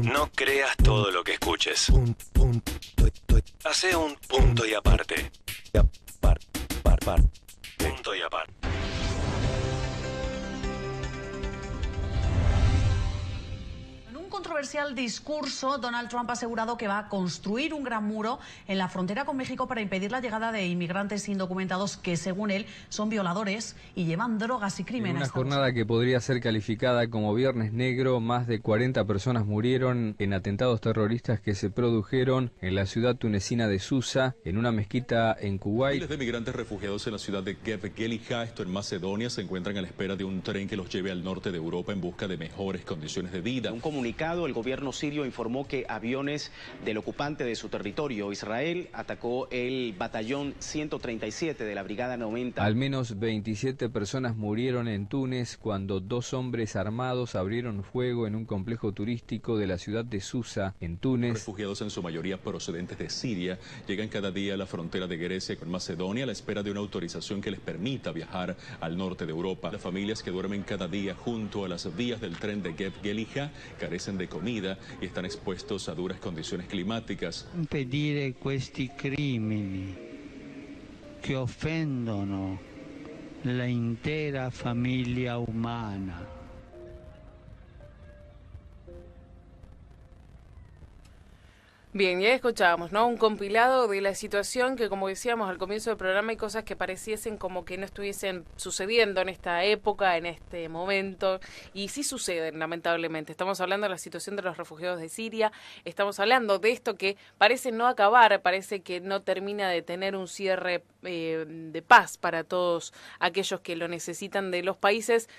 No creas todo lo que escuches. Hacé un punto y aparte. Punto y aparte. Controversial discurso, Donald Trump ha asegurado que va a construir un gran muro en la frontera con México para impedir la llegada de inmigrantes indocumentados que, según él, son violadores y llevan drogas y crímenes. En una jornada que podría ser calificada como Viernes Negro, más de 40 personas murieron en atentados terroristas que se produjeron en la ciudad tunecina de Susa, en una mezquita en Kuwait. Miles de migrantes refugiados en la ciudad de Gevgelija, esto en Macedonia, se encuentran a la espera de un tren que los lleve al norte de Europa en busca de mejores condiciones de vida. Un comunicado, el gobierno sirio informó que aviones del ocupante de su territorio, Israel, atacó el batallón 137 de la Brigada 90. Al menos 27 personas murieron en Túnez cuando dos hombres armados abrieron fuego en un complejo turístico de la ciudad de Susa, en Túnez. Refugiados en su mayoría procedentes de Siria llegan cada día a la frontera de Grecia con Macedonia a la espera de una autorización que les permita viajar al norte de Europa. Las familias que duermen cada día junto a las vías del tren de Gevgelija carecen de comida y están expuestos a duras condiciones climáticas. Impedire questi crimini che offendono la intera famiglia umana. Bien, ya escuchábamos, ¿no? Un compilado de la situación que, como decíamos al comienzo del programa, hay cosas que pareciesen como que no estuviesen sucediendo en esta época, en este momento, y sí suceden, lamentablemente. Estamos hablando de la situación de los refugiados de Siria, estamos hablando de esto que parece no acabar, parece que no termina de tener un cierre de paz para todos aquellos que lo necesitan de los países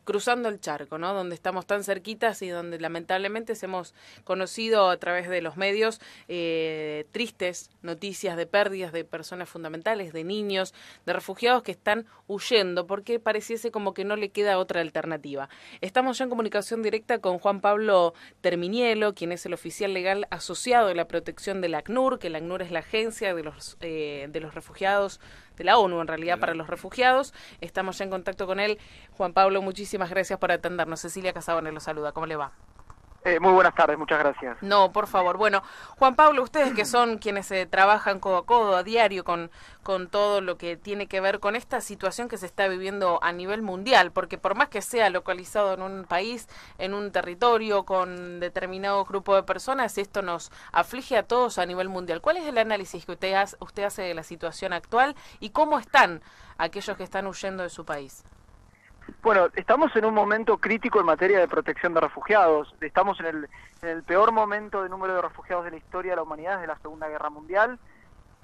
cruzando el charco, ¿no? Donde estamos tan cerquitas y donde lamentablemente hemos conocido a través de los medios tristes noticias de pérdidas de personas fundamentales, de niños, de refugiados que están huyendo porque pareciese como que no le queda otra alternativa. Estamos ya en comunicación directa con Juan Pablo Terminielo, quien es el oficial legal asociado de la protección del ACNUR, que el ACNUR es la agencia de los refugiados, de la ONU en realidad, para los refugiados. Estamos ya en contacto con él. Juan Pablo, muchísimas gracias por atendernos. Cecilia Casabone lo saluda. ¿Cómo le va? Muy buenas tardes, muchas gracias. No, por favor. Bueno, Juan Pablo, ustedes que son quienes trabajan codo a codo, a diario, con todo lo que tiene que ver con esta situación que se está viviendo a nivel mundial, porque por más que sea localizado en un país, en un territorio, con determinado grupo de personas, esto nos aflige a todos a nivel mundial. ¿Cuál es el análisis que usted hace de la situación actual y cómo están aquellos que están huyendo de su país? Bueno, estamos en un momento crítico en materia de protección de refugiados. Estamos en el peor momento de número de refugiados de la historia de la humanidad desde la Segunda Guerra Mundial.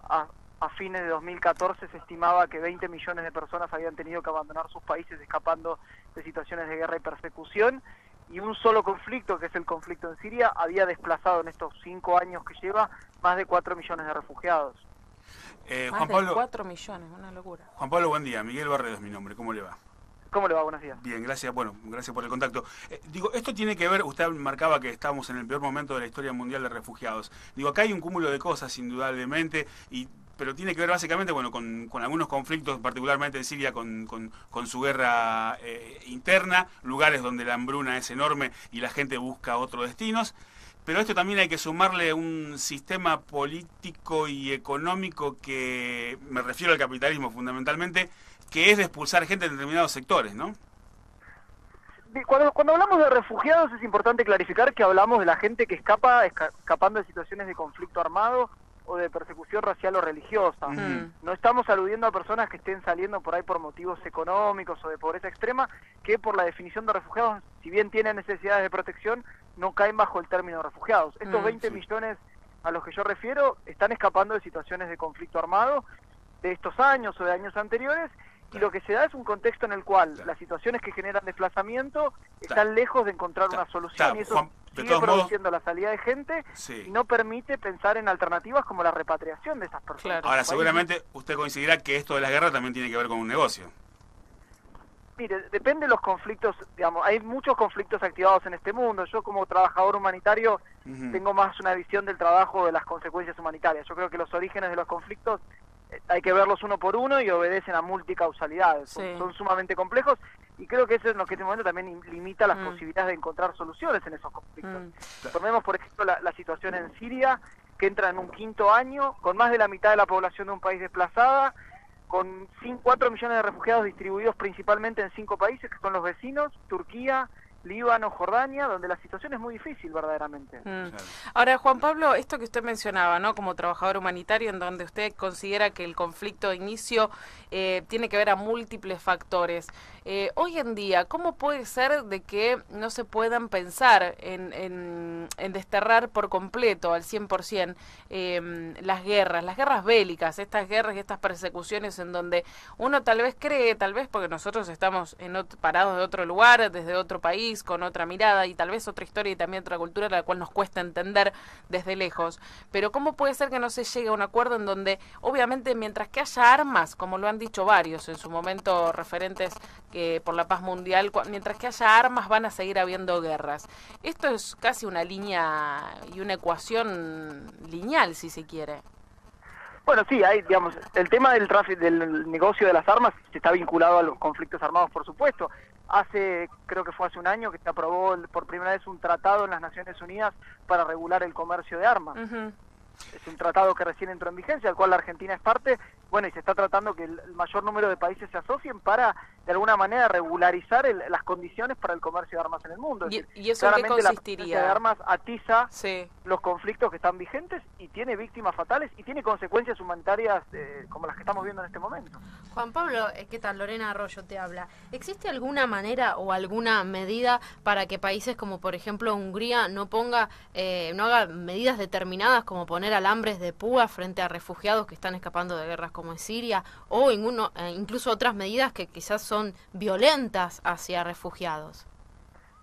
A fines de 2014 se estimaba que 20 millones de personas habían tenido que abandonar sus países escapando de situaciones de guerra y persecución. Y un solo conflicto, que es el conflicto en Siria, había desplazado en estos 5 años que lleva más de 4 millones de refugiados. Juan Pablo, 4 millones, una locura. Juan Pablo, buen día. Miguel Barredo es mi nombre. ¿Cómo le va? ¿Cómo le va? Buenos días. Bien, gracias. Bueno, gracias por el contacto. Esto tiene que ver, usted marcaba que estamos en el peor momento de la historia mundial de refugiados. Acá hay un cúmulo de cosas, indudablemente, pero tiene que ver básicamente, bueno, con algunos conflictos, particularmente en Siria, con su guerra interna, lugares donde la hambruna es enorme y la gente busca otros destinos. Pero a esto también hay que sumarle un sistema político y económico que, me refiero al capitalismo fundamentalmente, que es de expulsar gente en determinados sectores, ¿no? Cuando hablamos de refugiados es importante clarificar que hablamos de la gente que escapando de situaciones de conflicto armado o de persecución racial o religiosa. No estamos aludiendo a personas que estén saliendo por ahí por motivos económicos o de pobreza extrema, que por la definición de refugiados, si bien tienen necesidades de protección, no caen bajo el término refugiados. Estos 20 millones a los que yo refiero están escapando de situaciones de conflicto armado de estos años o de años anteriores, y lo que se da es un contexto en el cual las situaciones que generan desplazamiento están lejos de encontrar una solución, y eso sigue produciendo la salida de gente y no permite pensar en alternativas como la repatriación de estas personas. Claro. Ahora, seguramente usted coincidirá que esto de la guerra también tiene que ver con un negocio. Mire, depende de los conflictos, digamos, hay muchos conflictos activados en este mundo. Yo como trabajador humanitario tengo más una visión del trabajo de las consecuencias humanitarias. Yo creo que los orígenes de los conflictos hay que verlos uno por uno y obedecen a multicausalidades. Son sumamente complejos y creo que eso es lo que en este momento también limita las posibilidades de encontrar soluciones en esos conflictos. Tomemos, por ejemplo, la situación en Siria, que entra en un 5.º año, con más de la mitad de la población de un país desplazada, con 4 millones de refugiados distribuidos principalmente en 5 países, que son los vecinos, Turquía, Líbano, Jordania, donde la situación es muy difícil verdaderamente. Ahora, Juan Pablo, esto que usted mencionaba, ¿no? Como trabajador humanitario, en donde usted considera que el conflicto de inicio tiene que ver a múltiples factores. Hoy en día, ¿cómo puede ser de que no se puedan pensar en desterrar por completo, al 100%, las guerras bélicas, estas guerras y estas persecuciones en donde uno tal vez cree, tal vez porque nosotros estamos parados de otro lugar, desde otro país, con otra mirada y tal vez otra historia y también otra cultura, la cual nos cuesta entender desde lejos, pero ¿cómo puede ser que no se llegue a un acuerdo en donde obviamente mientras que haya armas, como lo han dicho varios en su momento referentes por la paz mundial, mientras que haya armas van a seguir habiendo guerras? Esto es casi una línea y una ecuación lineal, si se quiere. Bueno, sí, hay, digamos, el tema del tráfico, del negocio de las armas está vinculado a los conflictos armados, por supuesto. Creo que fue hace un año que se aprobó por primera vez un tratado en las Naciones Unidas para regular el comercio de armas. Es un tratado que recién entró en vigencia, al cual la Argentina es parte, bueno, y se está tratando que el mayor número de países se asocien para, de alguna manera, regularizar las condiciones para el comercio de armas en el mundo. ¿Y eso en qué consistiría? La presencia de armas atiza los conflictos que están vigentes y tiene víctimas fatales y tiene consecuencias humanitarias como las que estamos viendo en este momento. Juan Pablo, ¿qué tal? Lorena Arroyo te habla. ¿Existe alguna manera o alguna medida para que países como, por ejemplo, Hungría no haga medidas determinadas como poner alambres de púa frente a refugiados que están escapando de guerras como en Siria, o incluso otras medidas que quizás son violentas hacia refugiados?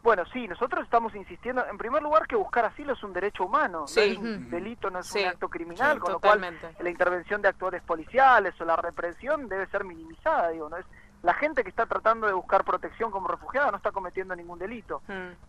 Bueno, sí, nosotros estamos insistiendo, en primer lugar, que buscar asilo es un derecho humano, no es un delito, no es un acto criminal, con totalmente. Lo cual la intervención de actores policiales o la represión debe ser minimizada, digo, no es la gente que está tratando de buscar protección como refugiada no está cometiendo ningún delito.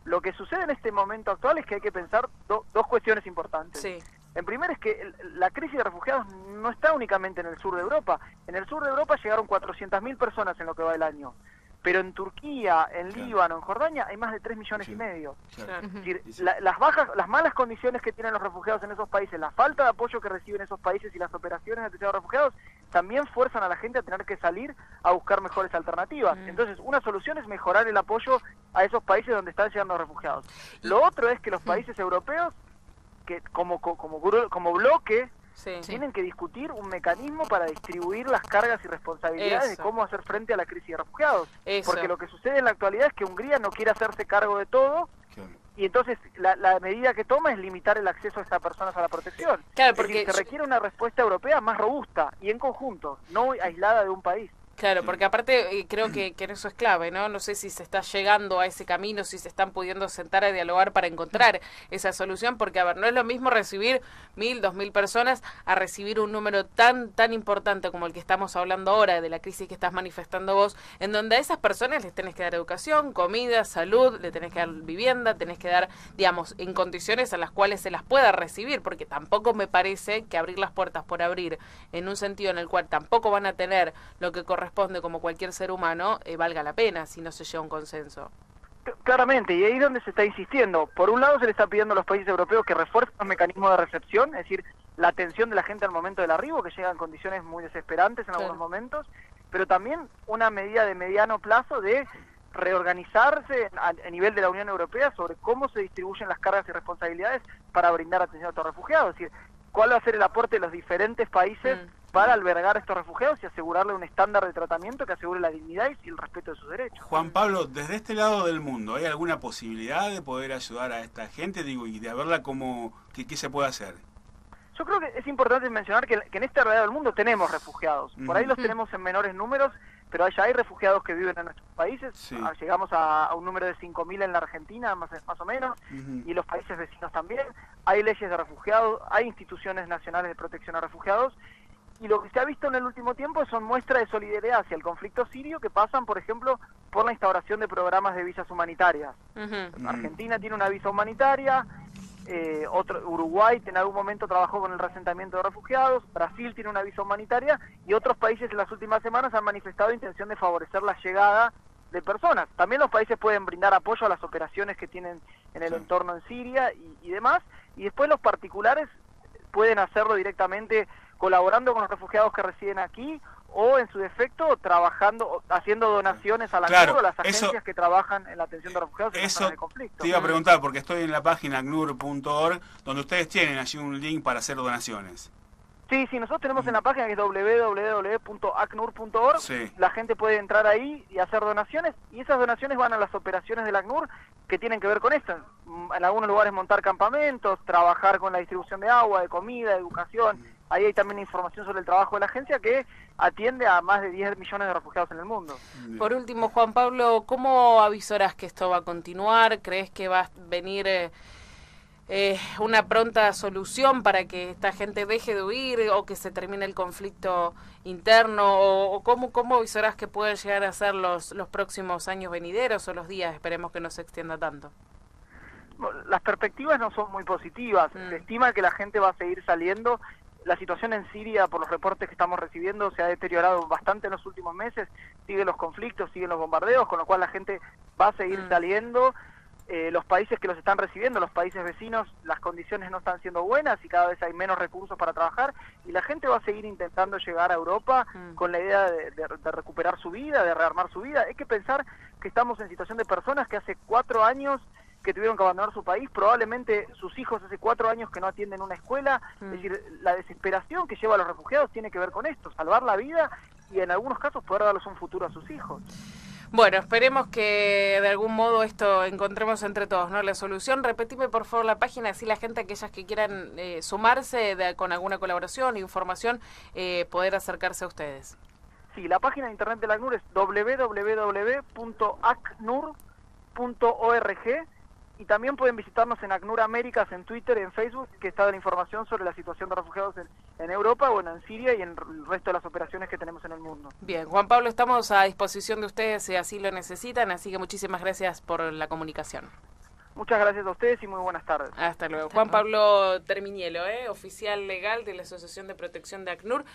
Lo que sucede en este momento actual es que hay que pensar dos cuestiones importantes. En primer es que la crisis de refugiados no está únicamente en el sur de Europa. En el sur de Europa llegaron 400.000 personas en lo que va del año. Pero en Turquía, en Líbano, en Jordania hay más de 3,5 millones. Es decir, las malas condiciones que tienen los refugiados en esos países, la falta de apoyo que reciben esos países y las operaciones de atención a refugiados también fuerzan a la gente a tener que salir a buscar mejores alternativas. Entonces, una solución es mejorar el apoyo a esos países donde están llegando los refugiados. Lo otro es que los países europeos, que como bloque, tienen que discutir un mecanismo para distribuir las cargas y responsabilidades de cómo hacer frente a la crisis de refugiados. Porque lo que sucede en la actualidad es que Hungría no quiere hacerse cargo de todo, y entonces la medida que toma es limitar el acceso a estas personas a la protección. Claro, porque se requiere una respuesta europea más robusta y en conjunto, no aislada de un país. Claro, porque aparte creo que eso es clave, ¿no? No sé si se está llegando a ese camino, si se están pudiendo sentar a dialogar para encontrar esa solución, porque, a ver, no es lo mismo recibir 1.000, 2.000 personas a recibir un número tan importante como el que estamos hablando ahora, de la crisis que estás manifestando vos, en donde a esas personas les tenés que dar educación, comida, salud, le tenés que dar vivienda, tenés que dar, digamos, en condiciones a las cuales se las pueda recibir, porque tampoco me parece que abrir las puertas por abrir, en un sentido en el cual tampoco van a tener lo que corresponde como cualquier ser humano, valga la pena si no se llega a un consenso. Claramente, y ahí es donde se está insistiendo. Por un lado se le está pidiendo a los países europeos que refuercen los mecanismos de recepción, es decir, la atención de la gente al momento del arribo, que llega en condiciones muy desesperantes en algunos momentos, pero también una medida de mediano plazo de reorganizarse a nivel de la Unión Europea sobre cómo se distribuyen las cargas y responsabilidades para brindar atención a estos refugiados, es decir, cuál va a ser el aporte de los diferentes países para albergar a estos refugiados y asegurarle un estándar de tratamiento que asegure la dignidad y el respeto de sus derechos. Juan Pablo, desde este lado del mundo, ¿hay alguna posibilidad de poder ayudar a esta gente, digo, y de verla como qué se puede hacer? Yo creo que es importante mencionar que en este alrededor del mundo tenemos refugiados. Por ahí los tenemos en menores números, pero allá hay refugiados que viven en nuestros países. Llegamos a un número de 5.000 en la Argentina, más o menos, y los países vecinos también. Hay leyes de refugiados, hay instituciones nacionales de protección a refugiados, y lo que se ha visto en el último tiempo son muestras de solidaridad hacia el conflicto sirio que pasan, por ejemplo, por la instauración de programas de visas humanitarias. Argentina tiene una visa humanitaria, Uruguay en algún momento trabajó con el reasentamiento de refugiados, Brasil tiene una visa humanitaria y otros países en las últimas semanas han manifestado intención de favorecer la llegada de personas. También los países pueden brindar apoyo a las operaciones que tienen en el entorno en Siria y demás, y después los particulares pueden hacerlo directamente colaborando con los refugiados que residen aquí, o en su defecto trabajando, haciendo donaciones a la ACNUR o las agencias que trabajan en la atención de refugiados en zonas de conflicto. Te iba a preguntar, porque estoy en la página acnur.org, donde ustedes tienen allí un link para hacer donaciones. Sí, nosotros tenemos en la página que es www.acnur.org, la gente puede entrar ahí y hacer donaciones, y esas donaciones van a las operaciones del ACNUR que tienen que ver con esto. En algunos lugares montar campamentos, trabajar con la distribución de agua, de comida, de educación. Ahí hay también información sobre el trabajo de la agencia que atiende a más de 10 millones de refugiados en el mundo. Por último, Juan Pablo, ¿cómo avisorás que esto va a continuar? ¿Crees que va a venir una pronta solución para que esta gente deje de huir o que se termine el conflicto interno? ¿O cómo avisorás que pueden llegar a ser los próximos años venideros o los días? Esperemos que no se extienda tanto. Las perspectivas no son muy positivas. Se estima que la gente va a seguir saliendo. La situación en Siria, por los reportes que estamos recibiendo, se ha deteriorado bastante en los últimos meses. Siguen los conflictos, siguen los bombardeos, con lo cual la gente va a seguir saliendo. Los países que los están recibiendo, los países vecinos, las condiciones no están siendo buenas y cada vez hay menos recursos para trabajar, y la gente va a seguir intentando llegar a Europa con la idea de recuperar su vida, de rearmar su vida. Hay que pensar que estamos en situación de personas que hace 4 años que tuvieron que abandonar su país, probablemente sus hijos hace 4 años que no atienden una escuela. Es decir, la desesperación que lleva a los refugiados tiene que ver con esto, salvar la vida y en algunos casos poder darles un futuro a sus hijos. Bueno, esperemos que de algún modo esto encontremos entre todos, ¿no? La solución. Repetime por favor la página, así la gente, aquellas que quieran sumarse con alguna colaboración e información, poder acercarse a ustedes. Sí, la página de internet de la ACNUR es www.acnur.org, y también pueden visitarnos en ACNUR Américas en Twitter y en Facebook, que está la información sobre la situación de refugiados en Europa, bueno, en Siria y en el resto de las operaciones que tenemos en el mundo. Bien, Juan Pablo, estamos a disposición de ustedes si así lo necesitan, así que muchísimas gracias por la comunicación. Muchas gracias a ustedes y muy buenas tardes. Hasta luego. Juan Pablo Terminielo, oficial legal de la Asociación de Protección de ACNUR.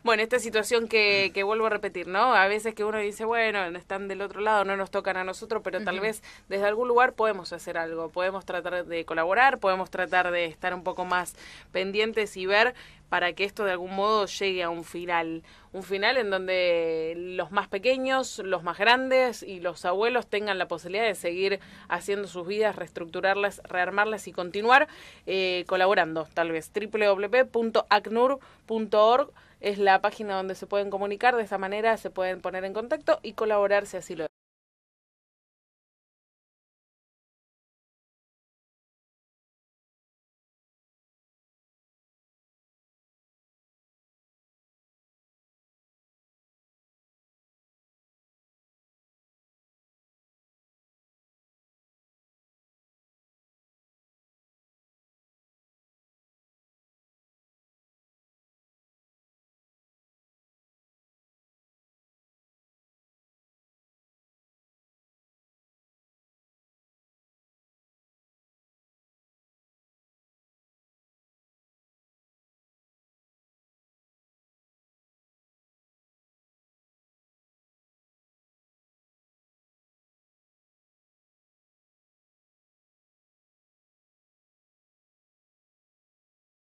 Bueno, esta situación que vuelvo a repetir, ¿no? A veces que uno dice, bueno, están del otro lado, no nos tocan a nosotros, pero tal vez desde algún lugar podemos hacer algo, podemos tratar de colaborar, podemos tratar de estar un poco más pendientes y ver para que esto de algún modo llegue a un final en donde los más pequeños, los más grandes y los abuelos tengan la posibilidad de seguir haciendo sus vidas, reestructurarlas, rearmarlas y continuar colaborando, tal vez. www.acnur.org es la página donde se pueden comunicar, de esa manera se pueden poner en contacto y colaborar si así lo